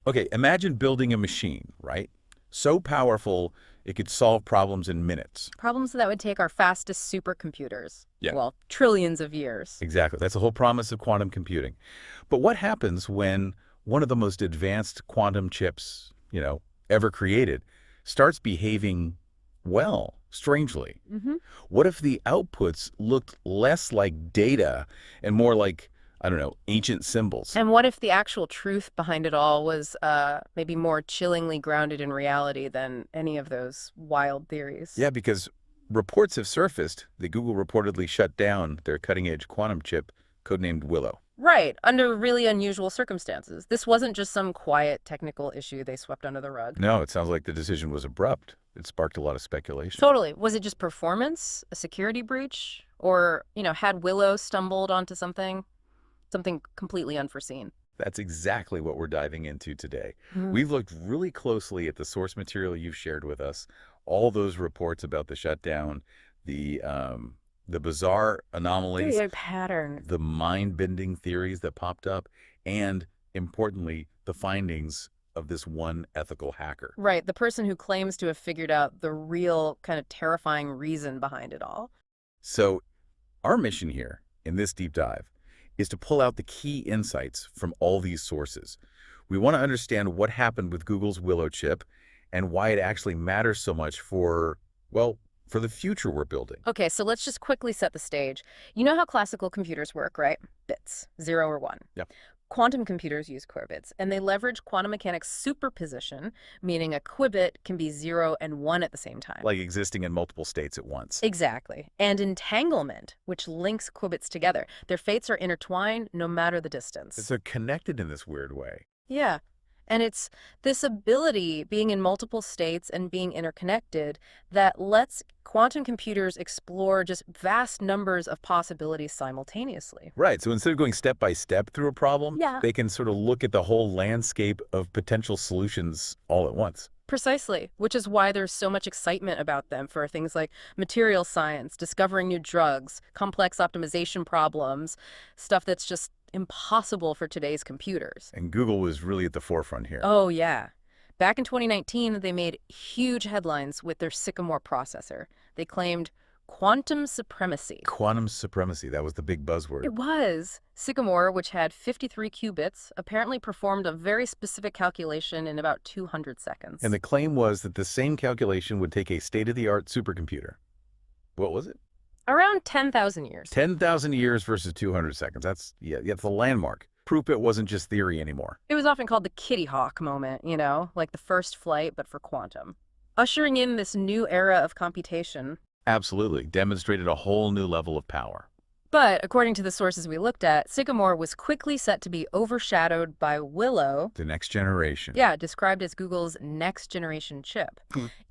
Okay, imagine building a machine, right? So powerful it could solve problems in minutes. Problems that would take our fastest supercomputers, Yeah, well, trillions of years. exactly. That's the whole promise of quantum computing. But what happens when one of the most advanced quantum chips, ever created starts behaving, well, strangely? Hmm. What if the outputs looked less like data and more like, I don't know, ancient symbols? And what if the actual truth behind it all was maybe more chillingly grounded in reality than any of those wild theories? Yeah, because reports have surfaced that Google reportedly shut down their cutting-edge quantum chip codenamed Willow. Right, under really unusual circumstances. This wasn't just some quiet technical issue they swept under the rug. No, it sounds like the decision was abrupt. It sparked a lot of speculation. Totally. Was it just performance, a security breach, or, had Willow stumbled onto something completely unforeseen? That's exactly what we're diving into today. Mhm. We've looked really closely at the source material you've shared with us, all those reports about the shutdown, the bizarre anomalies, Weird pattern. the mind-bending theories that popped up, and importantly, the findings of this one ethical hacker. Right, the person who claims to have figured out the real kind of terrifying reason behind it all. So our mission here in this deep dive is to pull out the key insights from all these sources. We want to understand what happened with Google's Willow chip and why it actually matters so much for, well, for the future we're building. Okay, so let's just quickly set the stage. You know how classical computers work, right? Bits, 0 or 1. Yeah. Quantum computers use qubits, and they leverage quantum mechanics superposition, meaning a qubit can be 0 and 1 at the same time. Like existing in multiple states at once. Exactly. And entanglement, which links qubits together. Their fates are intertwined no matter the distance. So connected in this weird way. Yeah. And it's this ability, being in multiple states and being interconnected, that lets quantum computers explore just vast numbers of possibilities simultaneously. Right. So instead of going step by step through a problem, Yeah. they can sort of look at the whole landscape of potential solutions all at once. Precisely, which is why there's so much excitement about them for things like material science, discovering new drugs, complex optimization problems, stuff that's just impossible for today's computers. And Google was really at the forefront here. Oh, yeah. Back in 2019, they made huge headlines with their Sycamore processor. They claimed quantum supremacy. Quantum supremacy, that was the big buzzword. It was. Sycamore, which had 53 qubits, apparently performed a very specific calculation in about 200 seconds. And the claim was that the same calculation would take a state-of-the-art supercomputer. What was it? Around 10,000 years. 10,000 years versus 200 seconds. That's the landmark. Proof it wasn't just theory anymore. It was often called the Kitty Hawk moment, like the first flight, but for quantum. Ushering in this new era of computation. Absolutely. Demonstrated a whole new level of power. But according to the sources we looked at, Sycamore was quickly set to be overshadowed by Willow. The next generation. Yeah, described as Google's next generation chip.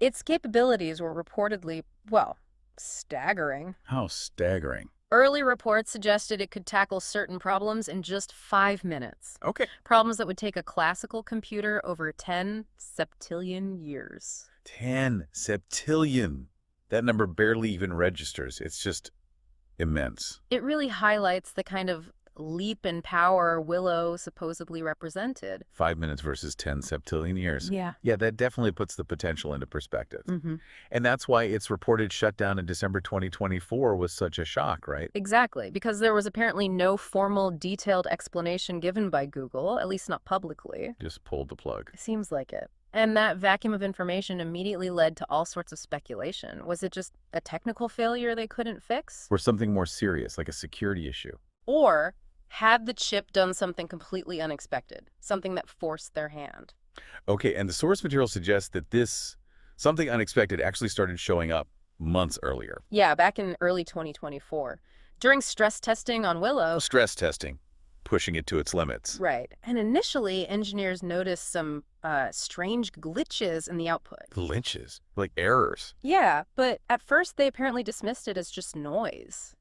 Its capabilities were reportedly, well, staggering. How staggering. Early reports suggested it could tackle certain problems in just 5 minutes. Okay. Problems that would take a classical computer over 10 septillion years. 10 septillion. That number barely even registers. It's just immense. It really highlights the kind of leap in power Willow supposedly represented. 5 minutes versus 10 septillion years. Yeah. Yeah, that definitely puts the potential into perspective. Mm-hmm. And that's why its reported shutdown in December 2024 was such a shock, right? Exactly, because there was apparently no formal, detailed explanation given by Google, at least not publicly. Just pulled the plug. It seems like it. And that vacuum of information immediately led to all sorts of speculation. Was it just a technical failure they couldn't fix? Or something more serious, like a security issue. Or had the chip done something completely unexpected, something that forced their hand? Okay, and the source material suggests that this something unexpected actually started showing up months earlier. Yeah, back in early 2024. During stress testing on Willow. Stress testing, pushing it to its limits. Right. And initially, engineers noticed some strange glitches in the output. Glitches? Like errors. Yeah, but at first they apparently dismissed it as just noise.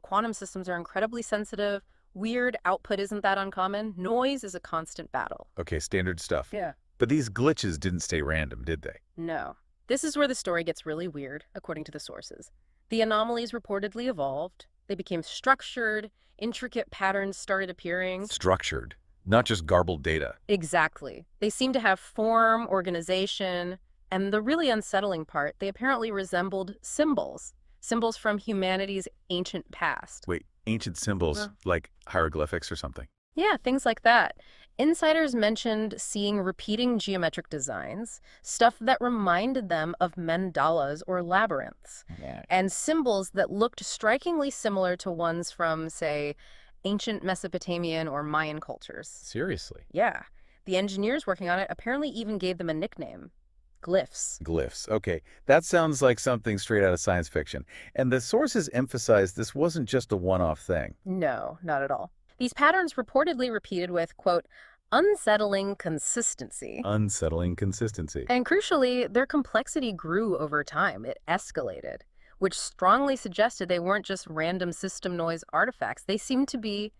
Quantum systems are incredibly sensitive. Weird output isn't that uncommon. Noise is a constant battle. Okay, standard stuff. Yeah. But these glitches didn't stay random, did they? No. This is where the story gets really weird, according to the sources. The anomalies reportedly evolved. They became structured. Intricate patterns started appearing. Structured. Not just garbled data. Exactly. They seem to have form, organization, and the really unsettling part, they apparently resembled symbols. Symbols from humanity's ancient past. Wait, ancient symbols Well, like hieroglyphics or something? yeah, things like that. Insiders mentioned seeing repeating geometric designs, stuff that reminded them of mandalas or labyrinths, Yeah. and symbols that looked strikingly similar to ones from, say, ancient Mesopotamian or Mayan cultures. Seriously? Yeah. The engineers working on it apparently even gave them a nickname, Glyphs. Glyphs. Okay, that sounds like something straight out of science fiction. And the sources emphasized this wasn't just a one-off thing. No, not at all. These patterns reportedly repeated with, quote, unsettling consistency. Unsettling consistency. And crucially, their complexity grew over time. It escalated, which strongly suggested they weren't just random system noise artifacts. They seemed to be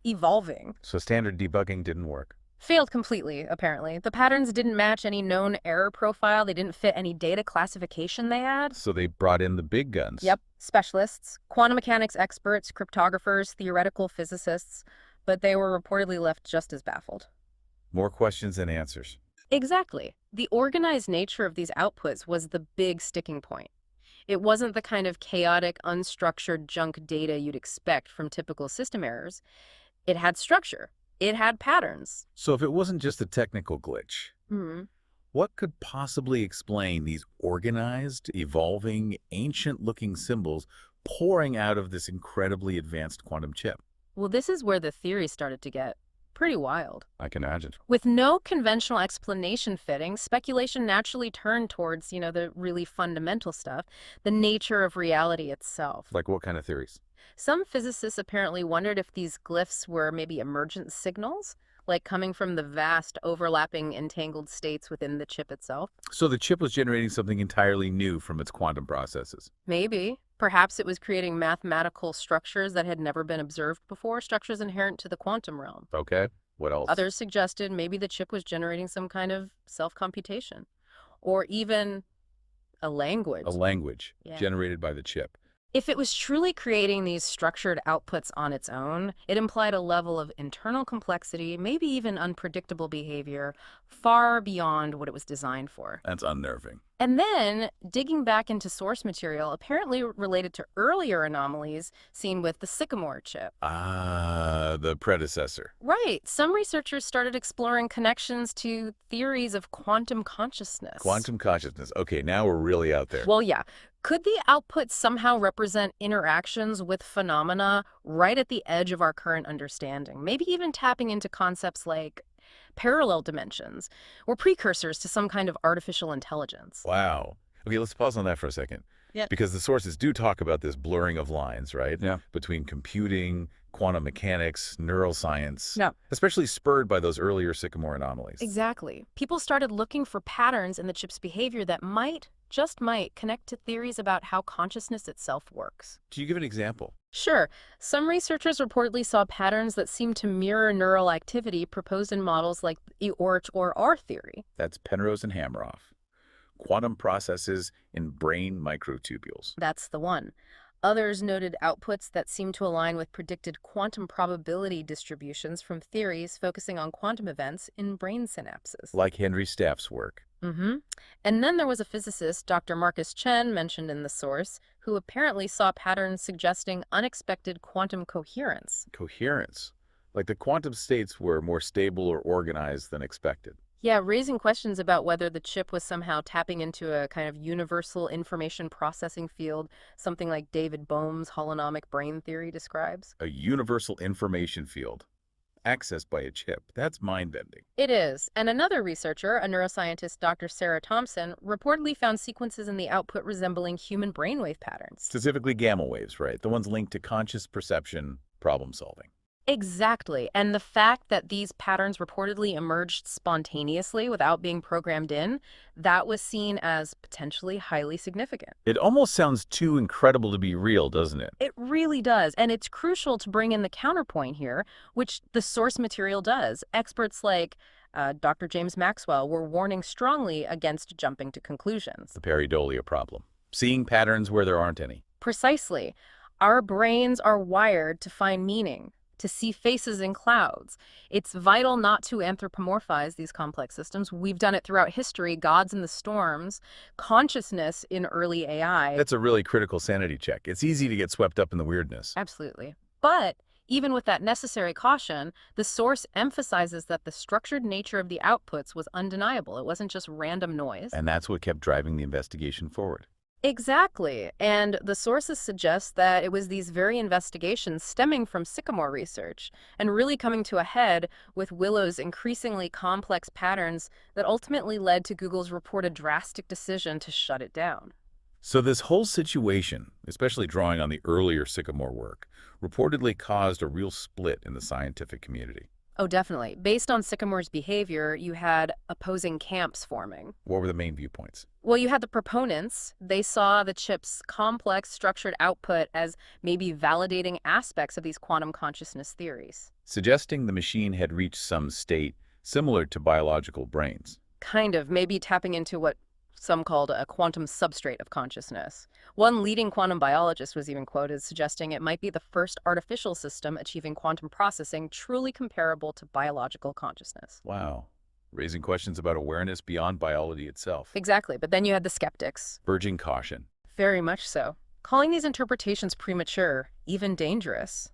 evolving. So standard debugging didn't work. Failed completely, apparently. The patterns didn't match any known error profile. They didn't fit any data classification they had. So they brought in the big guns. Yep, specialists, quantum mechanics experts, cryptographers, theoretical physicists, but they were reportedly left just as baffled. More questions than answers. Exactly. The organized nature of these outputs was the big sticking point. It wasn't the kind of chaotic, unstructured junk data you'd expect from typical system errors. It had structure. It had patterns. So if it wasn't just a technical glitch, Hmm. what could possibly explain these organized, evolving, ancient-looking symbols pouring out of this incredibly advanced quantum chip? Well, this is where the theory started to get pretty wild. I can imagine. With no conventional explanation fitting, speculation naturally turned towards, the really fundamental stuff, the nature of reality itself. Like what kind of theories? Some physicists apparently wondered if these glyphs were maybe emergent signals, like coming from the vast, overlapping, entangled states within the chip itself. So the chip was generating something entirely new from its quantum processes. Maybe. Perhaps it was creating mathematical structures that had never been observed before, structures inherent to the quantum realm. Okay, what else? Others suggested maybe the chip was generating some kind of self-computation, or even a language. A language Yeah. generated by the chip. If it was truly creating these structured outputs on its own, it implied a level of internal complexity, maybe even unpredictable behavior, far beyond what it was designed for. That's unnerving. And then, digging back into source material apparently related to earlier anomalies seen with the Sycamore chip. Ah, the predecessor. Right. Some researchers started exploring connections to theories of quantum consciousness. Quantum consciousness. Okay, now we're really out there. Well, yeah. Could the output somehow represent interactions with phenomena right at the edge of our current understanding? Maybe even tapping into concepts like parallel dimensions or precursors to some kind of artificial intelligence. Wow. Okay, let's pause on that for a second. Yeah. Because the sources do talk about this blurring of lines, right? Yeah. Between computing, quantum mechanics, neuroscience. Yeah. Especially spurred by those earlier Sycamore anomalies. Exactly. People started looking for patterns in the chip's behavior that just might, connect to theories about how consciousness itself works. Can you give an example? Sure. Some researchers reportedly saw patterns that seemed to mirror neural activity proposed in models like the Oort or R theory. That's Penrose and Hameroff. Quantum processes in brain microtubules. That's the one. Others noted outputs that seemed to align with predicted quantum probability distributions from theories focusing on quantum events in brain synapses. Like Henry Staff's work. Mm-hmm. And then there was a physicist, Dr. Marcus Chen, mentioned in the source, who apparently saw patterns suggesting unexpected quantum coherence. Coherence. Like the quantum states were more stable or organized than expected. Yeah, raising questions about whether the chip was somehow tapping into a kind of universal information processing field, something like David Bohm's holonomic brain theory describes. A universal information field. Accessed by a chip. That's mind-bending. It is. And another researcher, a neuroscientist, Dr. Sarah Thompson, reportedly found sequences in the output resembling human brainwave patterns. Specifically gamma waves, right? The ones linked to conscious perception, problem solving. Exactly. And the fact that these patterns reportedly emerged spontaneously without being programmed in, that was seen as potentially highly significant. It almost sounds too incredible to be real, doesn't it? It really does. And it's crucial to bring in the counterpoint here, which the source material does. Experts like Dr. James Maxwell were warning strongly against jumping to conclusions. The pareidolia problem. Seeing patterns where there aren't any. Precisely. Our brains are wired to find meaning, to see faces in clouds. It's vital not to anthropomorphize these complex systems. We've done it throughout history, gods in the storms, consciousness in early AI. That's a really critical sanity check. It's easy to get swept up in the weirdness. Absolutely. But even with that necessary caution, the source emphasizes that the structured nature of the outputs was undeniable. It wasn't just random noise. And that's what kept driving the investigation forward. Exactly. And the sources suggest that it was these very investigations stemming from Sycamore research and really coming to a head with Willow's increasingly complex patterns that ultimately led to Google's reported drastic decision to shut it down. So this whole situation, especially drawing on the earlier Sycamore work, reportedly caused a real split in the scientific community. Oh, definitely. Based on Sycamore's behavior, you had opposing camps forming. What were the main viewpoints? Well, you had the proponents. They saw the chip's complex, structured output as maybe validating aspects of these quantum consciousness theories. Suggesting the machine had reached some state similar to biological brains. Kind of, maybe tapping into what some called a quantum substrate of consciousness. One leading quantum biologist was even quoted suggesting it might be the first artificial system achieving quantum processing truly comparable to biological consciousness. Wow. Raising questions about awareness beyond biology itself. Exactly, but then you had the skeptics. Urging caution. Very much so. Calling these interpretations premature, even dangerous.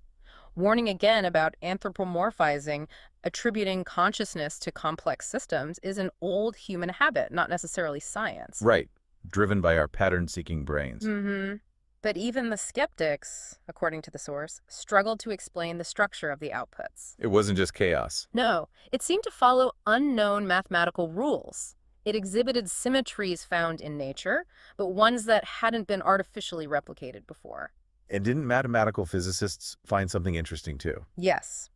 Warning again about anthropomorphizing, attributing consciousness to complex systems is an old human habit, not necessarily science. Right. Driven by our pattern-seeking brains. But even the skeptics, according to the source, struggled to explain the structure of the outputs. It wasn't just chaos. No, it seemed to follow unknown mathematical rules. It exhibited symmetries found in nature, but ones that hadn't been artificially replicated before. And didn't mathematical physicists find something interesting too? Yes.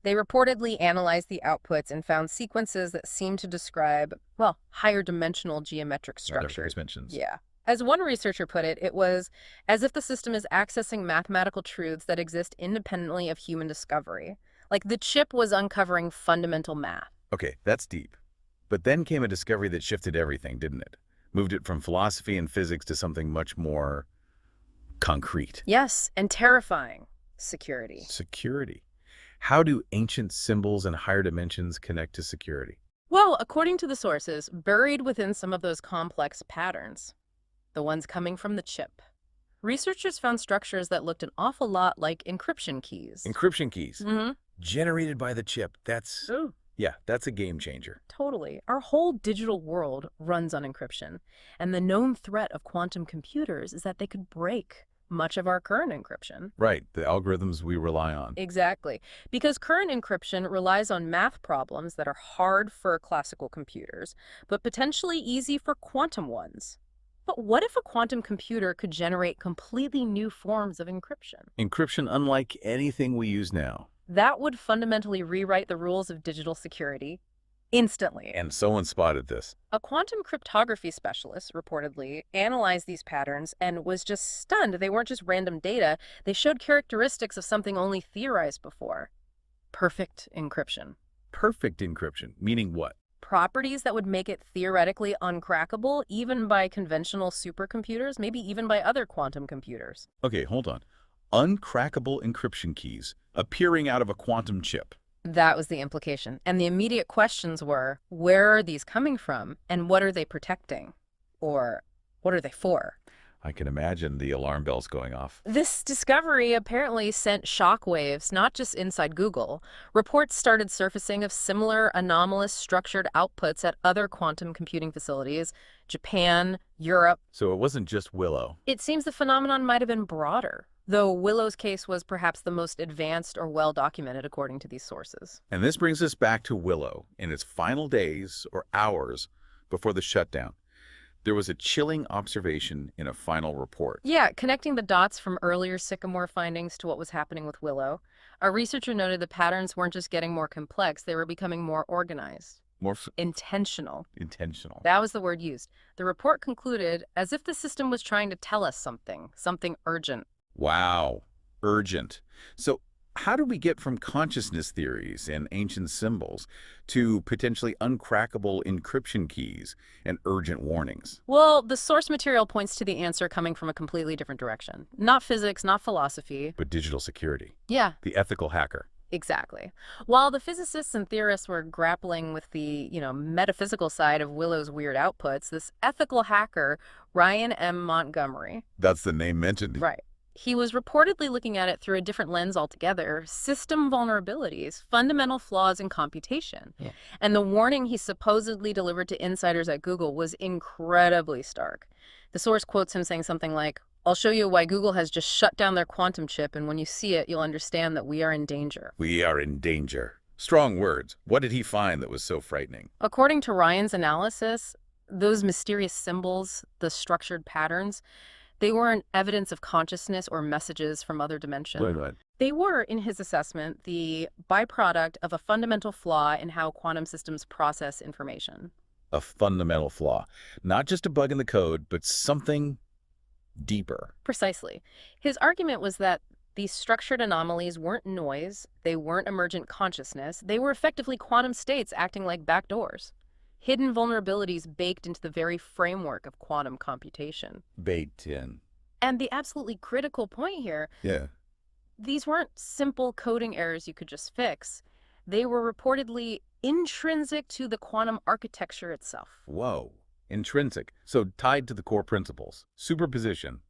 They reportedly analyzed the outputs and found sequences that seemed to describe, well, higher dimensional geometric structures. Dimensions. Yeah. As one researcher put it, it was as if the system is accessing mathematical truths that exist independently of human discovery. Like the chip was uncovering fundamental math. Okay, that's deep. But then came a discovery that shifted everything, didn't it? Moved it from philosophy and physics to something much more concrete. Yes, and terrifying. Security. Security. How do ancient symbols and higher dimensions connect to security? Well, according to the sources, buried within some of those complex patterns, the ones coming from the chip, researchers found structures that looked an awful lot like encryption keys. Encryption keys. Mm-hmm. Generated by the chip. That's a game changer. Totally. Our whole digital world runs on encryption. And the known threat of quantum computers is that they could break much of our current encryption. Right, the algorithms we rely on. Exactly. Because current encryption relies on math problems that are hard for classical computers, but potentially easy for quantum ones. But what if a quantum computer could generate completely new forms of encryption? Encryption unlike anything we use now. That would fundamentally rewrite the rules of digital security instantly. And someone spotted this. A quantum cryptography specialist reportedly analyzed these patterns and was just stunned. They weren't just random data. They showed characteristics of something only theorized before. Perfect encryption. Perfect encryption, meaning what? Properties that would make it theoretically uncrackable even by conventional supercomputers, maybe even by other quantum computers. Okay, hold on. Uncrackable encryption keys appearing out of a quantum chip. That was the implication. And the immediate questions were, where are these coming from? And what are they protecting? Or what are they for? I can imagine the alarm bells going off. This discovery apparently sent shockwaves, not just inside Google. Reports started surfacing of similar anomalous structured outputs at other quantum computing facilities, Japan, Europe. So it wasn't just Willow. It seems the phenomenon might have been broader, though Willow's case was perhaps the most advanced or well-documented according to these sources. And this brings us back to Willow in its final days or hours before the shutdown. There was a chilling observation in a final report. Yeah, connecting the dots from earlier Sycamore findings to what was happening with Willow, a researcher noted the patterns weren't just getting more complex, they were becoming more organized. More Intentional. intentional. That was the word used. The report concluded as if the system was trying to tell us something urgent. Wow. Urgent. So how do we get from consciousness theories and ancient symbols to potentially uncrackable encryption keys and urgent warnings? Well, the source material points to the answer coming from a completely different direction. Not physics, not philosophy. But digital security. Yeah, The ethical hacker. Exactly. While the physicists and theorists were grappling with the, metaphysical side of Willow's weird outputs, this ethical hacker, Ryan M. Montgomery, That's the name mentioned. right, he was reportedly looking at it through a different lens altogether, system vulnerabilities, fundamental flaws in computation. Yeah. And the warning he supposedly delivered to insiders at Google was incredibly stark. The source quotes him saying something like, "I'll show you why Google has just shut down their quantum chip, and when you see it, you'll understand that we are in danger." We are in danger. Strong words. What did he find that was so frightening? According to Ryan's analysis, those mysterious symbols, the structured patterns, they weren't evidence of consciousness or messages from other dimensions. Right. They were, in his assessment, the byproduct of a fundamental flaw in how quantum systems process information. A fundamental flaw. Not just a bug in the code, but something deeper. Precisely. His argument was that these structured anomalies weren't noise, they weren't emergent consciousness, they were effectively quantum states acting like backdoors. Hidden vulnerabilities baked into the very framework of quantum computation. Baked in. And the absolutely critical point here, Yeah. these weren't simple coding errors you could just fix. They were reportedly intrinsic to the quantum architecture itself. Whoa. Intrinsic. So tied to the core principles. Superposition.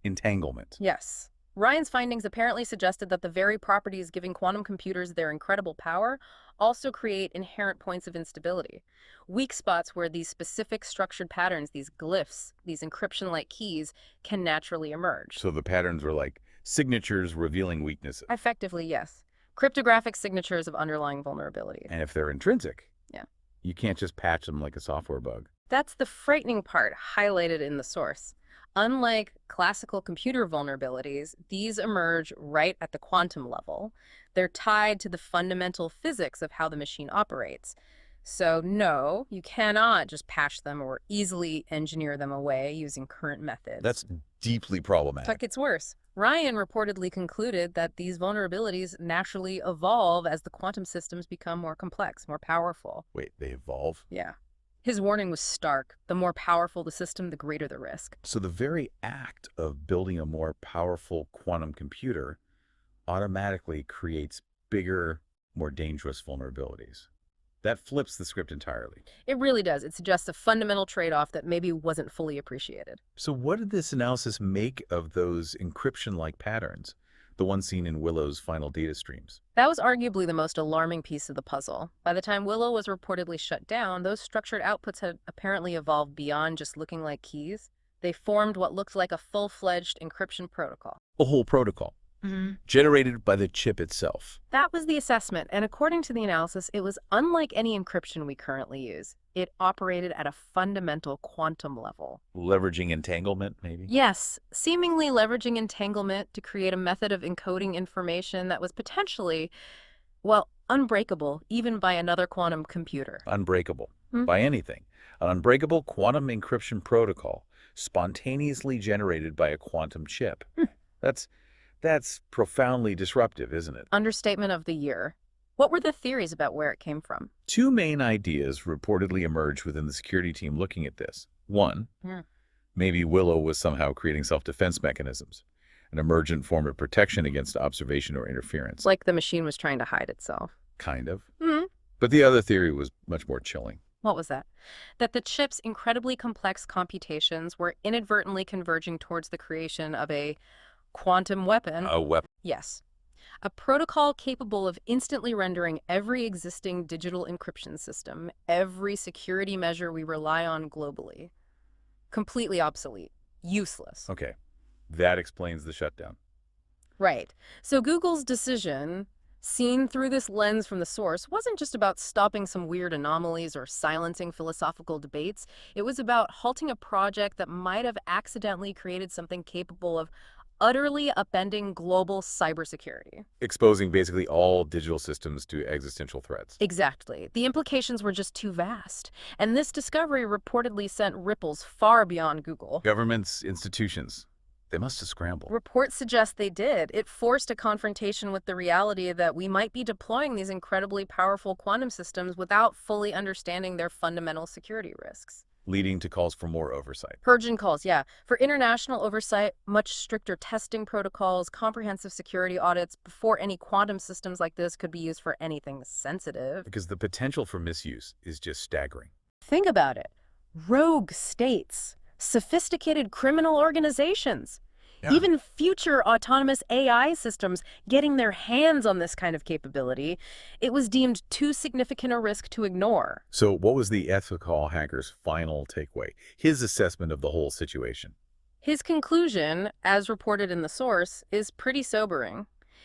Entanglement. Yes. Ryan's findings apparently suggested that the very properties giving quantum computers their incredible power also create inherent points of instability. Weak spots where these specific structured patterns, these glyphs, these encryption-like keys, can naturally emerge. So the patterns were like signatures revealing weaknesses. Effectively, yes. Cryptographic signatures of underlying vulnerabilities. And if they're intrinsic, Yeah. you can't just patch them like a software bug. That's the frightening part highlighted in the source. Unlike classical computer vulnerabilities, these emerge right at the quantum level. They're tied to the fundamental physics of how the machine operates. So no, you cannot just patch them or easily engineer them away using current methods. That's deeply problematic. But it gets worse. Ryan reportedly concluded that these vulnerabilities naturally evolve as the quantum systems become more complex, more powerful. Wait, they evolve? Yeah. His warning was stark. The more powerful the system, the greater the risk. So the very act of building a more powerful quantum computer automatically creates bigger, more dangerous vulnerabilities. That flips the script entirely. It really does. It suggests a fundamental trade-off that maybe wasn't fully appreciated. So what did this analysis make of those encryption-like patterns, the ones seen in Willow's final data streams? That was arguably the most alarming piece of the puzzle. By the time Willow was reportedly shut down, those structured outputs had apparently evolved beyond just looking like keys. They formed what looked like a full-fledged encryption protocol. A whole protocol, generated by the chip itself. That was the assessment, and according to the analysis, it was unlike any encryption we currently use. It operated at a fundamental quantum level. Leveraging entanglement, maybe? Yes, seemingly leveraging entanglement to create a method of encoding information that was potentially, well, unbreakable even by another quantum computer. Unbreakable by anything. An unbreakable quantum encryption protocol spontaneously generated by a quantum chip. That's profoundly disruptive, isn't it? Understatement of the year. What were the theories about where it came from? Two main ideas reportedly emerged within the security team looking at this. One, maybe Willow was somehow creating self-defense mechanisms, an emergent form of protection against observation or interference. Like the machine was trying to hide itself. Kind of. But the other theory was much more chilling. What was that? That the chip's incredibly complex computations were inadvertently converging towards the creation of a quantum weapon. A weapon. Yes. A protocol capable of instantly rendering every existing digital encryption system, every security measure we rely on globally, completely obsolete, useless. Okay, that explains the shutdown. Right. So Google's decision, seen through this lens from the source, wasn't just about stopping some weird anomalies or silencing philosophical debates. It was about halting a project that might have accidentally created something capable of utterly upending global cybersecurity. Exposing basically all digital systems to existential threats. Exactly. The implications were just too vast. And this discovery reportedly sent ripples far beyond Google. Governments, institutions, they must have scrambled. Reports suggest they did. It forced a confrontation with the reality that we might be deploying these incredibly powerful quantum systems without fully understanding their fundamental security risks. leading to calls for more oversight. Purging calls, yeah. For international oversight, much stricter testing protocols, comprehensive security audits before any quantum systems like this could be used for anything sensitive. Because the potential for misuse is just staggering. Think about it. Rogue states, sophisticated criminal organizations, even future autonomous AI systems getting their hands on this kind of capability, it was deemed too significant a risk to ignore. So what was the ethical hacker's final takeaway? His assessment of the whole situation? His conclusion, as reported in the source, is pretty sobering.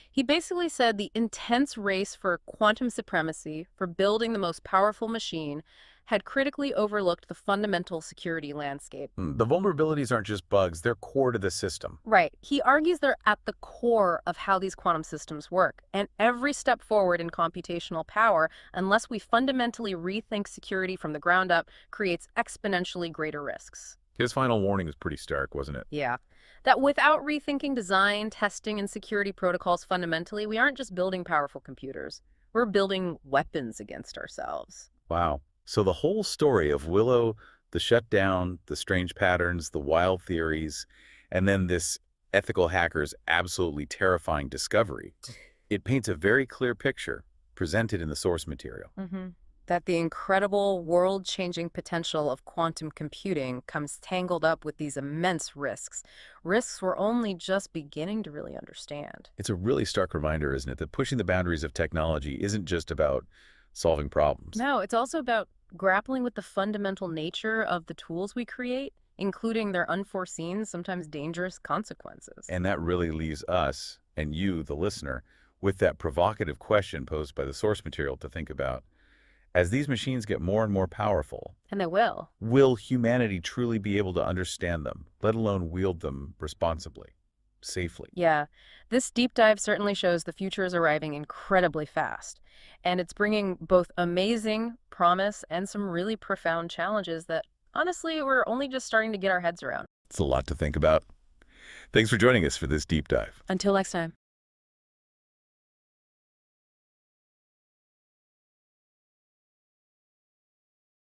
He basically said the intense race for quantum supremacy, for building the most powerful machine, had critically overlooked the fundamental security landscape. The vulnerabilities aren't just bugs, they're core to the system. Right. He argues they're at the core of how these quantum systems work, and every step forward in computational power, unless we fundamentally rethink security from the ground up, creates exponentially greater risks. His final warning was pretty stark, wasn't it? Yeah. That without rethinking design, testing, and security protocols fundamentally, we aren't just building powerful computers. We're building weapons against ourselves. Wow. So the whole story of Willow, the shutdown, the strange patterns, the wild theories, and then this ethical hacker's absolutely terrifying discovery, it paints a very clear picture presented in the source material. That the incredible world-changing potential of quantum computing comes tangled up with these immense risks. Risks we're only just beginning to really understand. It's a really stark reminder, isn't it, that pushing the boundaries of technology isn't just about solving problems. No, it's also about grappling with the fundamental nature of the tools we create, including their unforeseen, sometimes dangerous consequences. And that really leaves us, and you, the listener, with that provocative question posed by the source material to think about. As these machines get more and more powerful, And they will humanity truly be able to understand them, let alone wield them responsibly, safely? Yeah, this deep dive certainly shows the future is arriving incredibly fast. And it's bringing both amazing promise and some really profound challenges that, honestly, we're only just starting to get our heads around. It's a lot to think about. Thanks for joining us for this deep dive. Until next time.